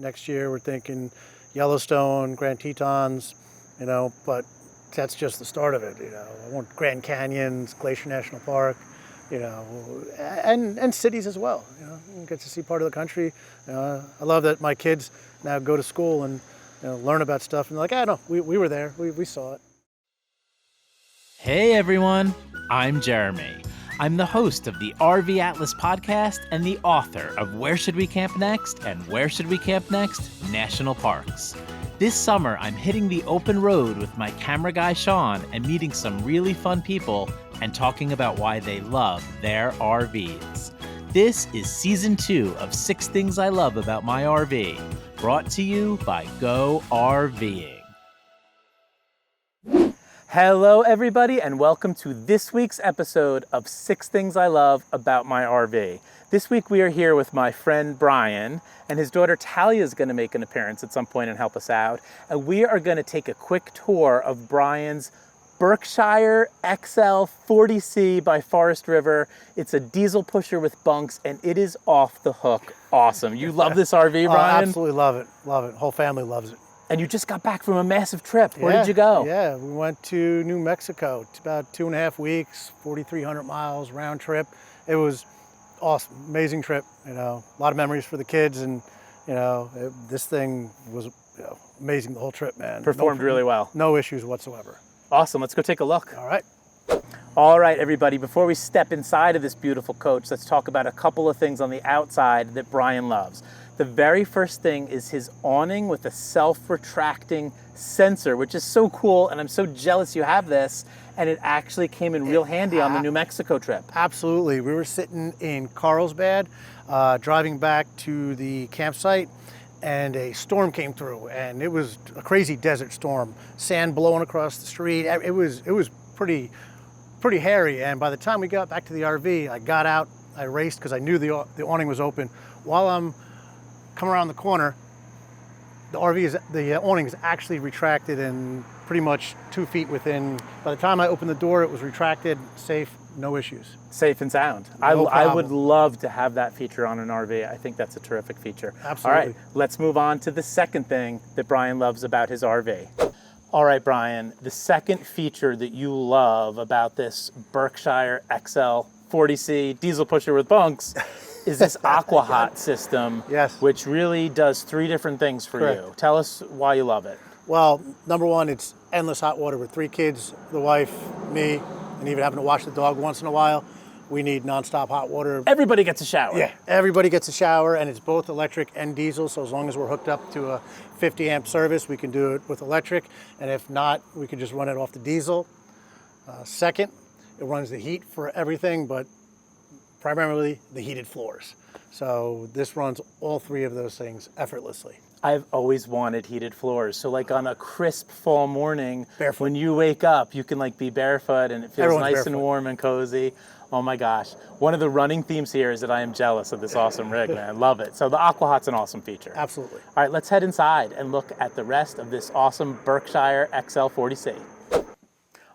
Next year we're thinking Yellowstone, Grand Tetons, but that's just the start of it. I want Grand Canyons, Glacier National Park, and cities as well. You get to see part of the country. I love that my kids now go to school and learn about stuff, and they're like, no, we were there, we saw it. Hey everyone, I'm Jeremy. I'm the host of the RV Atlas podcast and the author of Where Should We Camp Next and Where Should We Camp Next? National Parks. This summer, I'm hitting the open road with my camera guy Sean and meeting some really fun people and talking about why they love their RVs. This is season 2 of 6 Things I Love About My RV, brought to you by Go RVing. Hello everybody and welcome to this week's episode of 6 Things I Love About My RV. This week we are here with my friend Brian, and his daughter Talia is going to make an appearance at some point and help us out. And we are going to take a quick tour of Brian's Berkshire XL 40C by Forest River. It's a diesel pusher with bunks and it is off the hook awesome. You love this RV, Brian? Absolutely love it. Love it. Whole family loves it. And you just got back from a massive trip. Where did you go? Yeah, we went to New Mexico. It's about 2.5 weeks, 4,300 miles round trip. It was awesome, amazing trip. A lot of memories for the kids, and this thing was amazing the whole trip, man. Performed really well. No issues whatsoever. Awesome. Let's go take a look. All right. All right, everybody. Before we step inside of this beautiful coach, let's talk about a couple of things on the outside that Brian loves. The very first thing is his awning with a self-retracting sensor, which is so cool, and I'm so jealous you have this, and it actually came in real handy on the New Mexico trip. Absolutely. We were sitting in Carlsbad, driving back to the campsite, and a storm came through, and it was a crazy desert storm, sand blowing across the street. It was pretty hairy, and by the time we got back to the RV, I got out, I raced because I knew the awning was open. While I'm coming around the corner, the awning is actually retracted and pretty much 2 feet within. By the time I opened the door, it was retracted, safe, no issues. Safe and sound. No I would love to have that feature on an RV. I think that's a terrific feature. Absolutely. All right, let's move on to the second thing that Brian loves about his RV. All right, Brian, the second feature that you love about this Berkshire XL 40C diesel pusher with bunks is this Aqua Hot system, Yes. which really does 3 different things for Correct. you. Tell us why you love it. Well, number one, it's endless hot water with 3 kids, the wife, me, and even having to wash the dog once in a while. We need nonstop hot water. Everybody gets a shower. Yeah, everybody gets a shower, and it's both electric and diesel, so as long as we're hooked up to a 50 amp service, we can do it with electric, and if not, we can just run it off the diesel. Second, it runs the heat for everything, but primarily the heated floors. So this runs all 3 of those things effortlessly. I've always wanted heated floors. So like on a crisp fall morning, Barefoot. when you wake up, you can like be barefoot and it feels Everyone's nice barefoot. and warm and cozy. Oh my gosh. One of the running themes here is that I am jealous of this awesome rig, man. Love it. So the Aqua Hot's an awesome feature. Absolutely. All right, let's head inside and look at the rest of this awesome Berkshire XL 40C.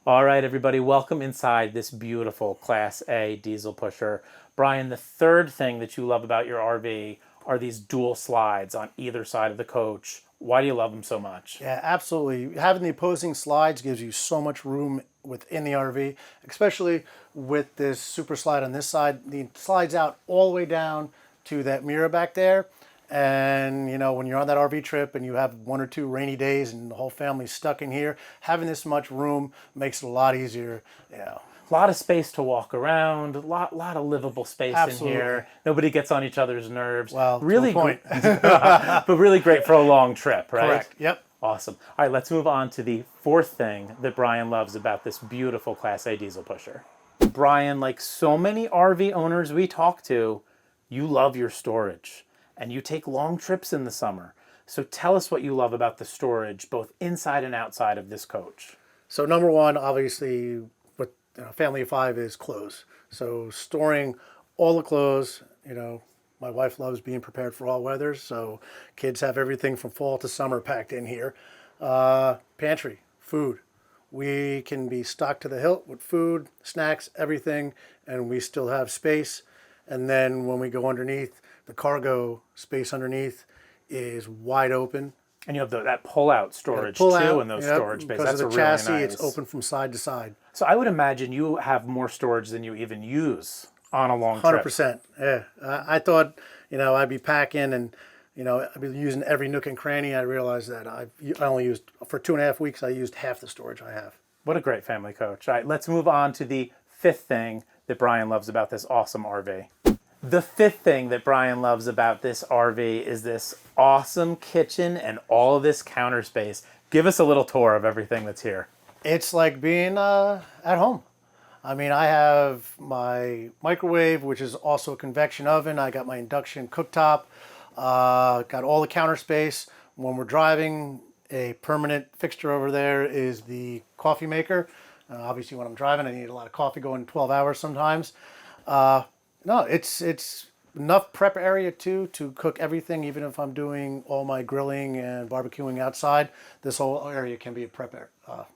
All right, everybody, welcome inside this beautiful Class A diesel pusher. Brian, the third thing that you love about your RV are these dual slides on either side of the coach. Why do you love them so much? Yeah, absolutely. Having the opposing slides gives you so much room within the RV, especially with this super slide on this side. It slides out all the way down to that mirror back there. And when you're on that RV trip and you have 1 or 2 rainy days and the whole family's stuck in here, having this much room makes it a lot easier. A lot of space to walk around, a lot of livable space Absolutely. in here. Nobody gets on each other's nerves. Well, really to a point. but really great for a long trip, right? Correct. Yep. Awesome. All right, let's move on to the fourth thing that Brian loves about this beautiful Class A diesel pusher. Brian, like so many RV owners we talk to, you love your storage and you take long trips in the summer. So tell us what you love about the storage, both inside and outside of this coach. So number one, obviously, with family of 5 is clothes. So storing all the clothes, my wife loves being prepared for all weathers. So kids have everything from fall to summer packed in here. Pantry, food. We can be stocked to the hilt with food, snacks, everything, and we still have space. And then when we go underneath, the cargo space underneath is wide open. And you have that pull-out storage Pull too out, in those yep, storage bays. because That's of the really chassis. nice. It's open from side to side. So I would imagine you have more storage than you even use on a long trip. 100%. Yeah. I thought, I'd be packing and, I'd be using every nook and cranny. I realized that I only used, for 2.5 weeks, I used half the storage I have. What a great family coach. All right, let's move on to the fifth thing that Brian loves about this awesome RV. The fifth thing that Brian loves about this RV is this awesome kitchen and all of this counter space. Give us a little tour of everything that's here. It's like being at home. I mean, I have my microwave, which is also a convection oven. I got my induction cooktop. Got all the counter space. When we're driving, a permanent fixture over there is the coffee maker. Obviously, when I'm driving, I need a lot of coffee going 12 hours sometimes. No, it's enough prep area too to cook everything. Even if I'm doing all my grilling and barbecuing outside, this whole area can be a prep area.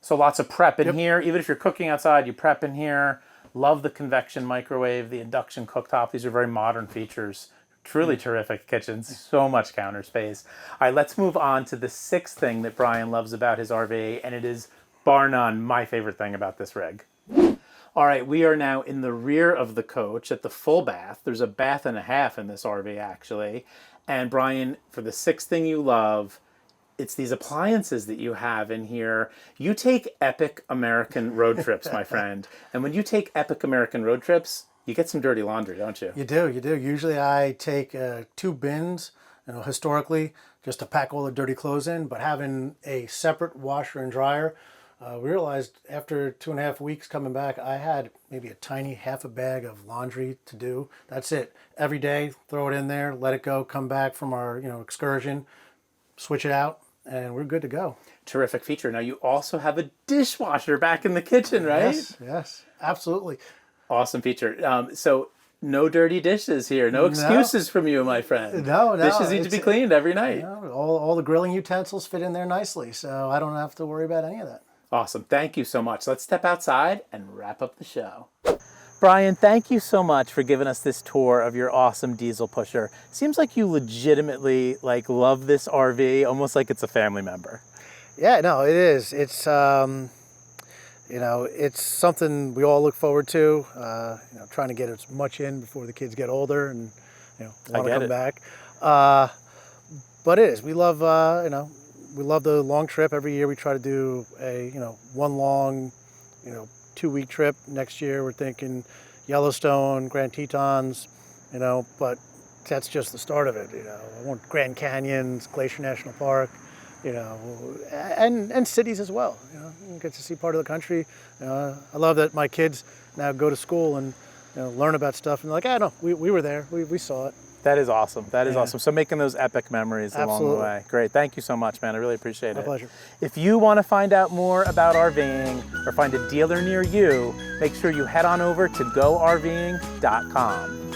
So lots of prep in here. Even if you're cooking outside, you prep in here. Love the convection microwave, the induction cooktop. These are very modern features. Truly terrific kitchens. So much counter space. All right, let's move on to the sixth thing that Brian loves about his RV, and it is, bar none, my favorite thing about this rig. All right, we are now in the rear of the coach at the full bath. There's a bath and a half in this RV, actually. And Brian, for the sixth thing you love, it's these appliances that you have in here. You take epic American road trips, my friend. And when you take epic American road trips, you get some dirty laundry, don't you? You do. Usually I take 2 bins, historically, just to pack all the dirty clothes in. But having a separate washer and dryer, we realized after 2.5 weeks coming back, I had maybe a tiny half a bag of laundry to do. That's it. Every day, throw it in there, let it go, come back from our excursion, switch it out, and we're good to go. Terrific feature. Now you also have a dishwasher back in the kitchen, right? Yes, absolutely. Awesome feature. So no dirty dishes here. No excuses from you, my friend. No. Dishes need to be cleaned every night. All the grilling utensils fit in there nicely, so I don't have to worry about any of that. Awesome. Thank you so much. Let's step outside and wrap up the show. Brian, thank you so much for giving us this tour of your awesome diesel pusher. Seems like you legitimately love this RV, almost like it's a family member. Yeah, no, it is. It's it's something we all look forward to. Trying to get as much in before the kids get older and want to come back. But it is. We love we love the long trip. Every year we try to do a one long 2-week trip. Next year we're thinking Yellowstone, Grand Tetons, but that's just the start of it. I want Grand Canyons, Glacier National Park, and cities as well. You get to see part of the country. I love that my kids now go to school and learn about stuff and they're like, no, we were there, we saw it. That is awesome. That is awesome. So making those epic memories along the way. Great. Thank you so much, man. I really appreciate it. My pleasure. If you want to find out more about RVing or find a dealer near you, make sure you head on over to GoRVing.com.